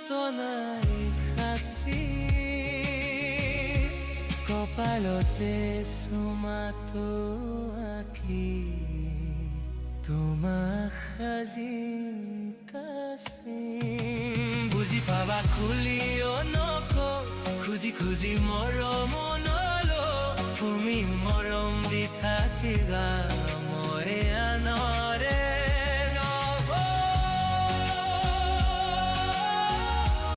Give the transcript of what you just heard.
যতনাই সাঁচি কপালতে চুমাটো আঁকি তোমাক সাজি কাচিম বুজি পাবা খুলিও নকওঁ খুজি খুজি মৰম নলওঁ তুমি মৰম দি থাকিবা